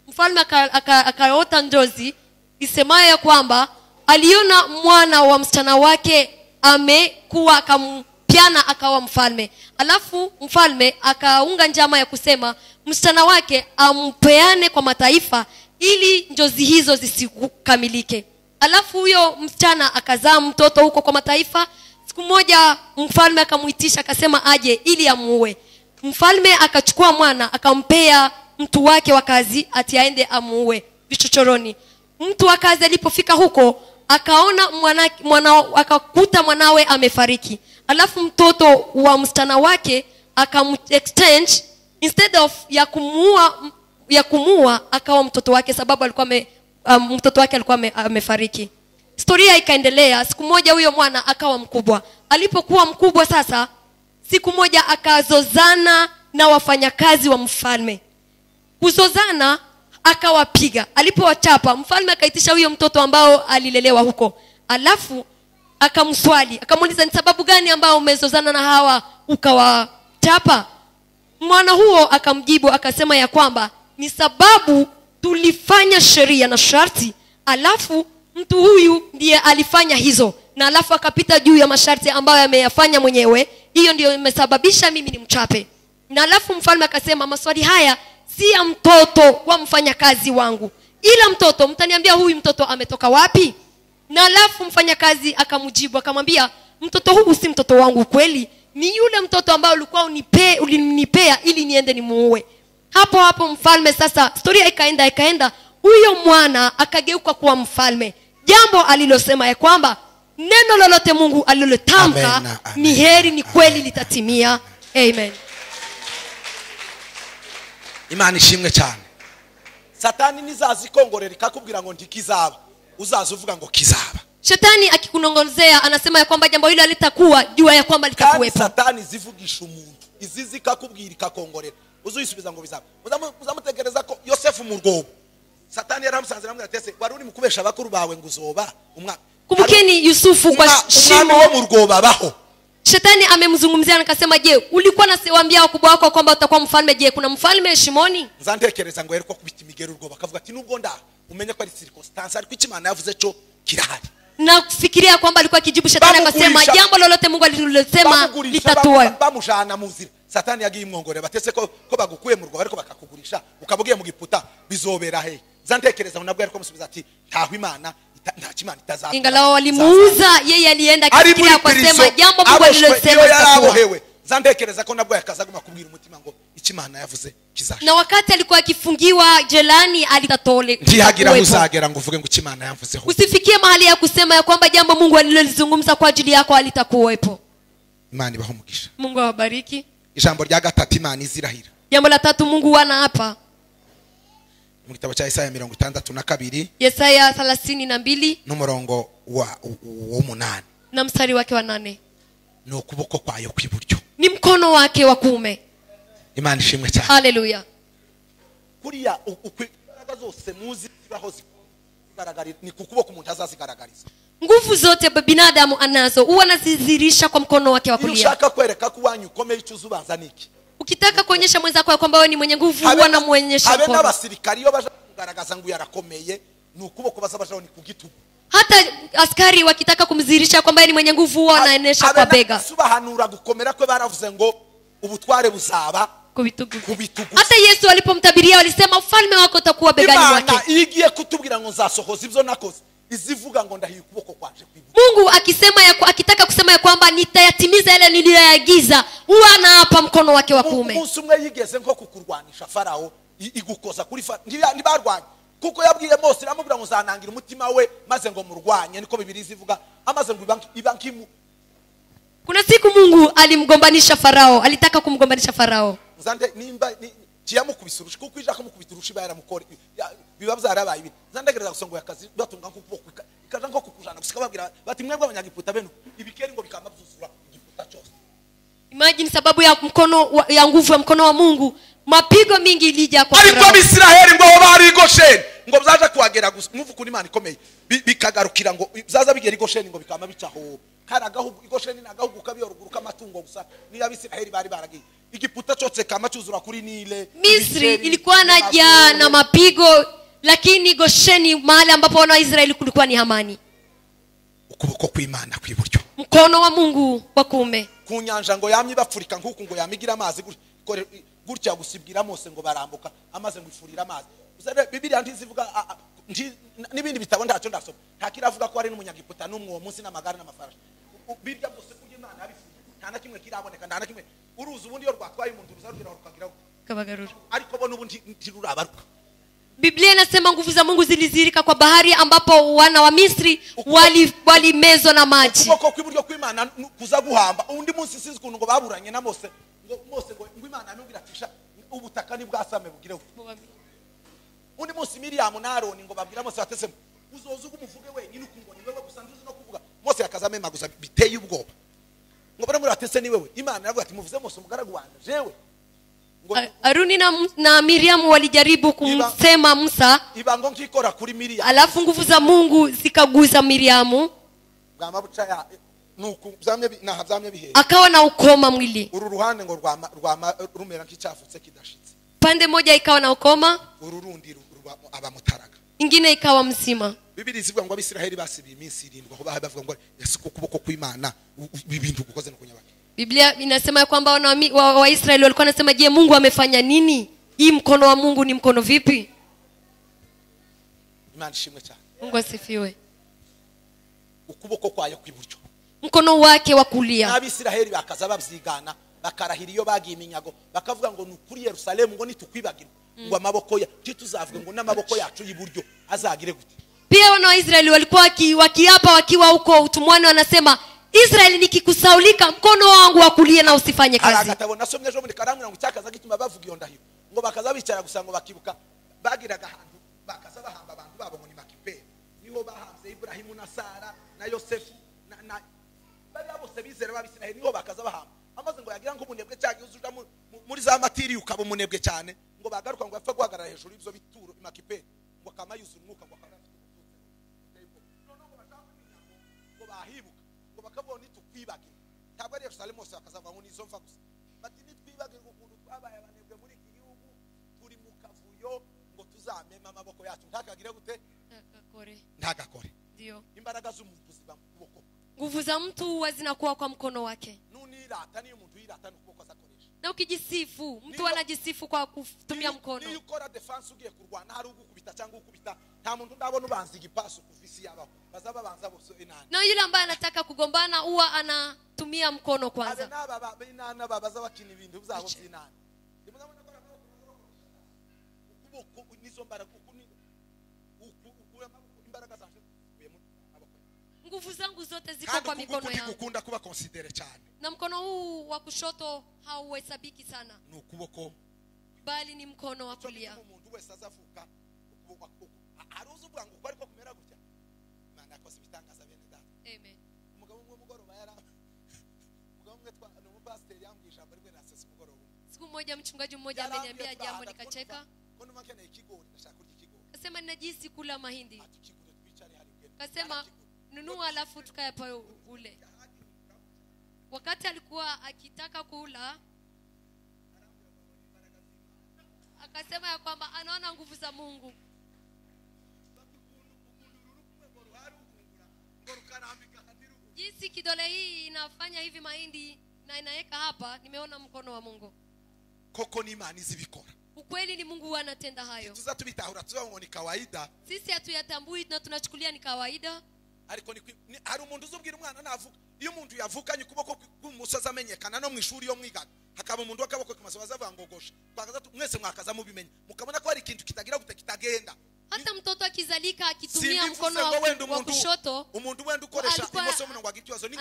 mfalme akaota njozi isemayo ya kwamba aliona mwana wa msichana wake amekuwa akampiana akawa mfalme. Alafu mfalme akaunga njama ya kusema msichana wake ampeane kwa mataifa ili njozi hizo zisikamilike. Alafu huyo msichana akazaa mtoto huko kwa mataifa. Siku moja mfalme akamuitisha akasema aje ili amuue. Mfalme akachukua mwana akampea mtu wake wa kazi ati aende amuue vichochoroni. Mtu wa kazi alipofika huko akaona akakuta mwanawe amefariki. Alafu mtoto wa msichana wake akamexchange instead of ya kumuua akawa mtoto wake, sababu alikuwa mtoto wake alikuwa amefariki. Historia ikaendelea. Siku moja huyo mwana akawa mkubwa. Alipokuwa mkubwa sasa, siku moja akazozana na wafanyakazi wa mfalme. Kuzozana akawapiga. Alipowachapa, mfalme akaitisha huyo mtoto ambao alilelewa huko. Alafu akamswali, akamuuliza, ni sababu gani ambao umezozana na hawa ukawachapa? Mwana huo akamjibu akasema ya kwamba ni sababu tulifanya sheria na sharti, alafu mtu huyu ndiye alifanya hizo, na alafu akapita juu ya masharti ambayo ameyafanya mwenyewe. Hiyo ndio imesababisha mimi nimchape. Na alafu mfalme akasema, maswali haya si ya mtoto wa mfanyakazi wangu, ila mtoto, mtaniambia huyu mtoto ametoka wapi? Na alafu mfanyakazi akamjibu akamwambia, mtoto huu si mtoto wangu kweli, ni yule mtoto ambao ulikuwa ulinipea ili niende nimuue. Hapo mfalme sasa, historia ikaenda, huyo mwana akageuka kuwa mfalme. Jambo alilosema ya kwamba neno lolote Mungu alilotamka ni heri, ni kweli, litatimia. Amen. Imana ishimwe cyane. Satani nizazikongorera ikakubwira ngo ntikizaba, uzaza uvuga ngo kizaba. Shetani akikunongozea anasema ya kwamba jambo hilo halitakuwa, jua ya kwamba litakuwepo. Satani zivugisha umuntu, izizi kakubwira ikakongorera, uzuyisubiza ngo bizaba. Uzamutegereza ko Yosefu mu rwobo, Satani yaramusanze namwe atese, wari uri mukubesha bakuru bawe nguzoba umwami. Kumbukeni Yusufu kwa shimo wo mu rwobo abaho. Shetani amemzungumzia akasema, je, ulikuwa nasiwaambia wakubwa wako kwamba utakuwa mfalme? Je, kuna mfalme Shimoni? Nzantekereza ngo yeriko kubita imigero urwobo, akavuga ati nubwo nda umenye ko ari circumstance ariko Imana yavuze cyo kirahari. Na kufikiria kwamba alikuwa kijibu Shetani akasema jambo lolote Mungu alilosema litatoa. Bamujana muzira. Satani yagiye imwongore batese ko bagukuye mu rwobo ariko bakakugurisha ukabugiye mu giputa bizobera he. Nzantekereza nabwo yariko musubiza ati ntaho Imana nta kimana itazaba. Ingalao walimuuza, yeye alienda kifikiria kwa sema jambo Mungu alilosema litatoa. Nzantekereza ko nabwo yakazaguma kubwira umutima ngo Imana yavuze kizasha. Na wakati alikuwa akifungiwa jelani alitatole. Ntihagira uzagera ngo uvuge ngo Imana yavuze ho. Usifikie mahali ya kusema ya kwamba jambo Mungu alilozungumza kwa ajili yako alitakuwepo. Imana ibaho umugisha. Mungu awabariki. Ijambo rya gatatu, Imana izirahira. Jambo la tatu, Mungu wana hapa. Mu gitabo cya Yesaya 62, Yesaya 32 n'umurongo wa 8 na mstari wake wa 8. No kuboko kwayo kwiburyo, ni mkono wake wa kuume. Imana ishimwe cyane. Haleluya. Kuriya ukwiraga zose muzi zibaho zigaragara ni kukuboko umuntu azazigaragariza. Nguvu zote binadamu anazo huwa anazizirisha kwa mkono wake wa kulia. Ushaka kwereka ko wanyu ukomeye icyo ubanza niki? Ukitaka kuonyesha mwenzako kwamba wewe ni mwenye nguvu, huwa anamuonyesha mkono. Habe n'abasirikari yo baje kugaragaza ngo yarakomeye, ni ukuboko bazabaje ni kugitugu. Hata askari wakitaka kumzirisha kwamba yeye ni mwenye nguvu, huwa anaenesha kwa bega. Subahanura gukomera kwe baravuze ngo ubutware buzaba kubitugu. Hata Yesu alipomtabiria walisema ufalme wako utakuwa begani mwake. Imana igiye kutubwira ngo nzasohoza ibyo nakoze, izivuga ngo ndahiye ukuboko kwaje kwibuka. Mungu akitaka kusema ya kwamba nitayatimiza yale niliyoyaagiza, huwa anaapa mkono wake wa kuume. Umunsi umwe yigeze nko kukurwanisha Farao, igukoza kuri ntibarwanye, kuko yabwiye Mose aramubwira ngo zanangira umutima we maze ngo murwanye, niko Biblia izivuga, amaze ngo ibankimu. Kuna siku Mungu alimgombanisha Farao, alitaka kumgombanisha Farao. Zande nimba kiyamukubisurushi kuko ija kumukubiturushi bayaramukora bibabuza arabaye ibi. Zandegereza gusongo yakazi batunga nk'ukuboko ikaja nko kukujana gusikababwira bati mwebwe abanyagiputa beno ibikeri ngo bikamabuzura igiputa cyose. Imagine sababu ya mkono ya nguvu ya mkono wa Mungu, mapigo mingi ilija kwa Farao. Ariko Bisiraheli ngo bari Gosheni ngo byaje kuhagera gusa muvu kuri Imana ikomeye bikagarukira ngo byaza bigera Gosheni ngo bikama bicaho karagaho Gosheni nagaho kabiyoruguruka amatungo gusa ni Abisiraheli bari baragiye igiputa cyose kama cyuzura kuri Nile. Misri ilikuwa naja na mapigo, lakini Gosheni mahali ambapo wana Israeli kulikuwa ni amani. Ukuboko kw'Imana kwiburyo, mkono wa Mungu wa kuume. Kunyanja ngo yamye bafurika nkuko ngo yamigira amazi gutya gusibwira Mose ngo barambuka amaze ngo ifurira amazi. Uzare Biblia ntizivuga n'ibindi bitabo ntacyo ndasoma, ntakiravuga ko ari n'umunyagiputa n'umwe uwo munsi n'amagara n'amafarashi. Biblia byose kuri Imana yabifuye, nta na kimwe kiraboneka, nta na kimwe uruzi ubundi yo rwatwaye umuntu ruzarugira rukagira kabagarura, ariko bo n'ubundi ntirurabaruka. Biblia inasema nguvu za Mungu zilizirika kwa bahari ambapo wana wa Misri walimezwa na maji. Ukuboko kw'iburyo kw'Imana kuza guhamba undi munsi sinzi kuntu ngo baburanye na Mose ngo Imana amubwira atisha ubutaka ni bwasame bugireho undi munsi Miriam na Aroni ngo babwira Mose batese uzoza umuvuge wenyine ukungo ni wewe gusa nduzi no kuvuga Mose yakazame maguza biteye ubwoba ngo bara muri batese ni wewe Imana iravuga ati muvuze Mose umugaragu wanje jewe Aruni na Miriam walijaribu kumsema Musa, ibango nkikora kuri Miriam, alafu nguvu za Mungu zikaguza Miriamu, bwamabuca ya nuko byamye nahavyamye bihe akawa na ukoma mwili. Uru ruhande ngo rwa rumera nk'icyafutse kidashitse, pande moja ikawa na ukoma, ururundi abamutaraga, ingine ikawa mzima. Bibiri zivuga ngo Abisiraheli basibiye iminsi 7 aho bavuga ngo yasuko kuboko kw'Imana ibintu gukoze no kunyabaka. Biblia inasema kwamba wa Israeli walikuwa wanasema, je, Mungu amefanya nini? Hii mkono wa Mungu ni mkono vipi? Imana ishimwe cyane. Mungu asifiwe. Ukuboko kwayo kw'iburyo, mkono wake wa kulia. Abisiraheli bakaza babyigana, bakarahira iyo bagiye iminyago, bakavuga ngo nukuri Yerusalemu ngo nitukwibagirwa ngo amaboko ya tuzavuga ngo n'amaboko yacu y'iburyo azagire gute. Pia wana wa Israeli walikuwa wakiapa wakiwa huko utumwani, wanasema, Israeli nikikusaulika mkono wangu wa kulia na usifanye kazi. Aragatabo nasomye ejo muri karamwe ngo cyakaza gituma bavuga iyo ndahiro ngo bakaza bicara gusa ngo bakibuka bagiraga ahantu bakaza bahamba abantu babo ngo ni Makipe, niho bahamze Ibrahimu na Sara na Yosefu na bari bose bizera b'Abisiraheli, niho bakaza bahamba amaze ngo yagira ngo umunebwe cyane uzuja muri za matiri ukaba umunebwe cyane, ngo bagaruka ngo apfa guhagarara hejuru y'ibyo bituro Makipe ngo kamayuza umwuka ngo akarafite ngo bahibuka ngo bakabona nitukwibagirwa. Ntabwo ari Yerusalemu hose bakazava ngo nizo mva gusa, bati nitwibagirwa ukuntu twabaye abanebwe muri iki gihugu, turi mu kavuyo ngo tuzamema amaboko yacu ntakagire gute, ntagakore. Ndio Imbaraga z'umuntu ziba mu kuboko, nguvu za mtu zinakuwa kwa mkono wake. Nunirata niyo umuntu yirata n'ukuboko azakoresha. Na ukijisifu, mtu anajisifu kwa kutumia mkono. Niyo ukora defense ugiye kurwana hari ugukubita cyangwa ukubita, nta muntu ndabona ubanza igipasu kuvisi yabaho, bazaba banza bose inani. Na yule ambaye anataka kugombana huwa anatumia mkono kwanza. Abe naba babaza bakina ibintu byabo by'inani. Ndimuzabona ko ukuboko nizo mbaraga imbaraga zaje kuye mu maboko. Nguvu zangu zote ziko kwa mikono yangu. Ukunda kuba considere cyane. Na mkono huu wa kushoto hauhesabiki sana. Ni ukuboko bali ni mkono wa kulia. Umuntu wese azavuka aruzu bwangu ko ariko kumera gutya. Imana yakoze ibitangaza bene data. Amen. Umugabo umwe mugoroba yara umugabo umwe twa no pastor yambwisha bari bwe nasese mugoroba. Siku moja mchungaji mmoja ameniambia jambo nikacheka. Kono makene ikigori ndashaka kurya ikigori. Akasema ninajisi kula mahindi. Ati ikigori twicare hari ugeni. Akasema nunua alafu tukae pa ule. Wakati alikuwa akitaka kula, akasema ya kwamba anaona nguvu za Mungu. Jinsi kidole hii inafanya hivi mahindi na inaweka hapa, nimeona mkono wa Mungu. Koko ni Imana izibikora. Ukweli ni Mungu anatenda hayo. Tuzatubitahura tuzaho ni kawaida. Sisi hatuyatambui na tunachukulia ni kawaida. Ariko ni hari umuntu uzubwira umwana navuga, iyo umuntu yavukanye kuboko k'umusozi amenyekana no mu ishuri yo mwigaga, hakaba umuntu wakaboko kumaso bazavangogosha bakaza mwese mwakaza mubimenye mukabona ko hari ikintu kitagira gute kitagenda. Hata mtoto akizalika akitumia mkono wa kushoto, umuntu wenda ukoresha imoso muno ngo agitiwazo ni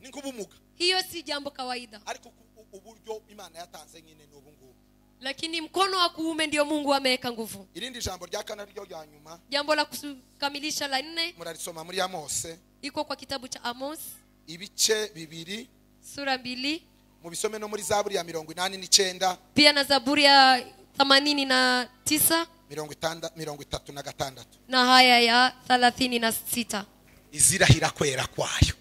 nkubumuga. Hiyo si jambo kawaida. Ariko uburyo Imana yatanze nyine n'ubu ngubu, lakini mkono wa kuume ndio Mungu ameweka nguvu. Irindi jambo rya kana ryo rya nyuma, jambo la kukamilisha la 4, murarisoma muri Amose, iko kwa kitabu cha Amos ibice 2 sura 2, mu bisome no muri Zaburi ya 89 pia na Zaburi ya 89 36 na haya ya 36. Izirahira kwera kwayo.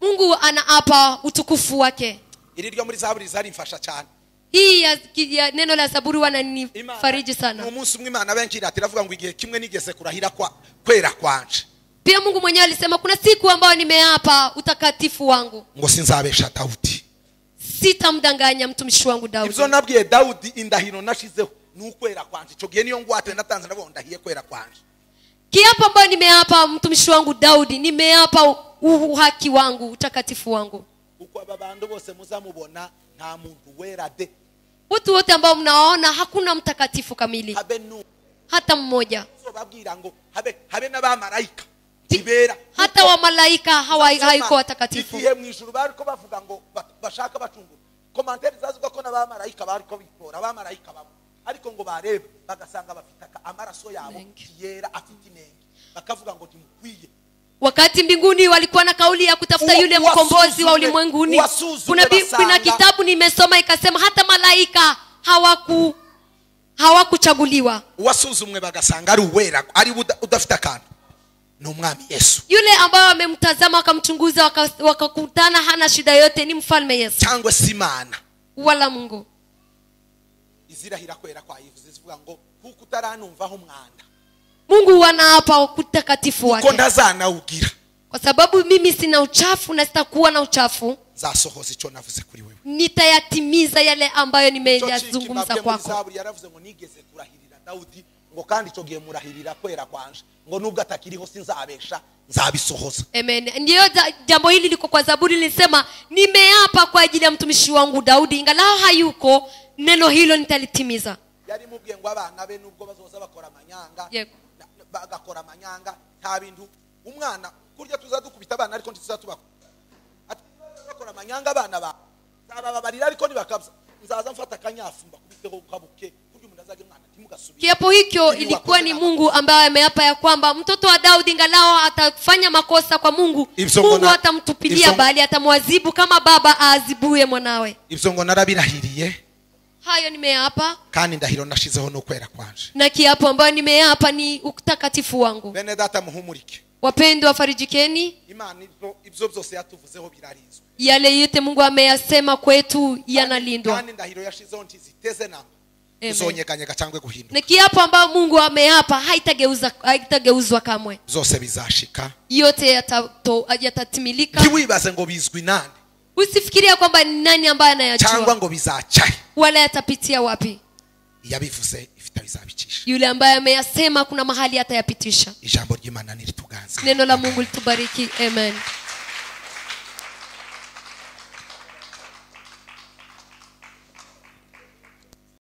Mungu anaapa utukufu wake. Iri ryo muri Zaburi zarimfasha cyane. Hii ya neno la Zaburi wananifariji sana. Umunsi umwe Imana benshi iravuga ngo igihe kimwe nigeze kurahira kwera kwanje. Pia Mungu mwenyewe alisema kuna siku ambayo nimeapa utakatifu wangu, ngo sinzabesha Daudi, sitamdanganya mtumishi wangu Daudi. Ibyo nabwiye Daudi indahiro nashizeho nukwera kwanje, cyo gihe niyo ngwate natanze nabo ndahiye kwera kwanje. Kiapo ambayo nimeapa mtumishi wangu Daudi, nimeapa uhaki wangu, utakatifu wangu. Uko ababandu bose muzamubona nta muntu wera de. Watu wote ambao mnawaona hakuna mtakatifu kamili. Hata mmoja. So babwira ngo habe n'abamaraika tibera. Hata wa malaika haiko watakatifu. Igihe mu ijuru bariko bavuga ngo bashaka bacungura. komantere zavuga ko n'abamarayika bariko bitora abamarayika babo ariko ngo barebe bagasanga bafite amaraso yabo yera afite inenge bakavuga ngo timukwiye. Wakati mbinguni walikuwa na kauli ya kutafuta yule mkombozi wa ulimwenguni. Kuna kitabu nimesoma ikasema hata malaika hawakuchaguliwa. Wasuzumwe bagasanga ari uwera ari udafite akantu n'umwami Yesu. Yule ambao wamemtazama wakamchunguza wakakutana hana shida yote ni mfalme Yesu. Cyangwa simana wala Mungu. Izirahira kwera kwa Yesu zivuga ngo kuko utaranumvaho umwanda. Mungu wanaapa utakatifu wake. Uko ndazana ugira. Kwa sababu mimi sina uchafu na sitakuwa na uchafu. Zasohoza icyo navuze kuri wewe. Nitayatimiza yale ambayo nimeyazungumza kwako. Zaburi yaravuze ngo nigeze kurahirira Daudi ngo kandi icyo gihe murahirira kwera kwanje ngo nubwo atakiriho sinzabesha nzabisohoza. Amen. Ndio jambo hili liko kwa Zaburi lilisema nimeapa kwa ajili ya mtumishi wangu Daudi ingalao hayuko neno hilo nitalitimiza. Yari mubwiye ngo abana be nubwo bazoza bakora amanyanga. Yego. Bagakora amanyanga nta bintu umwana kurya tuzadukubita abana ariko ntituzatubako ati bakora amanyanga abana ba zababarira ariko nibakabza nzaza mfata kanyafu mbakubiteho ukabuke kurya umuntu azage mwana timugasubira. Kiapo hicho ilikuwa ni Mungu ambaye ameapa ya kwamba mtoto wa Daudi ngalao atafanya makosa kwa Mungu Mungu atamtupilia bali atamwadhibu kama baba aazibuye mwanawe. Ibyo ngo narabirahiriye hayo nimeapa kandi ndahiro nashizeho no kwera kwanje na kiapo ambayo nimeapa ni utakatifu wangu. Bene data muhumurike wapendwa farijikeni. Imana ibyo byose yatuvuzeho birarizwe yale yote Mungu ameyasema kwetu yanalindwa kandi ndahiro yashizeho ntiziteze namba uzonyeganyega cyangwa guhinduka. Na kiapo ambayo Mungu ameapa haitageuzwa kamwe. Zose bizashika yote yatatimilika. Ntiwibaze ngo bizwi nani. Usifikiria kwamba ni nani ambaye anayajua cyangwa ngo bizacaye wala yatapitia wapi. Yabivuze ifite bizabicisha. Yule ambaye ameyasema kuna mahali atayapitisha. Ijambo ry'Imana nirituganze. Neno la Mungu litubariki. Amen.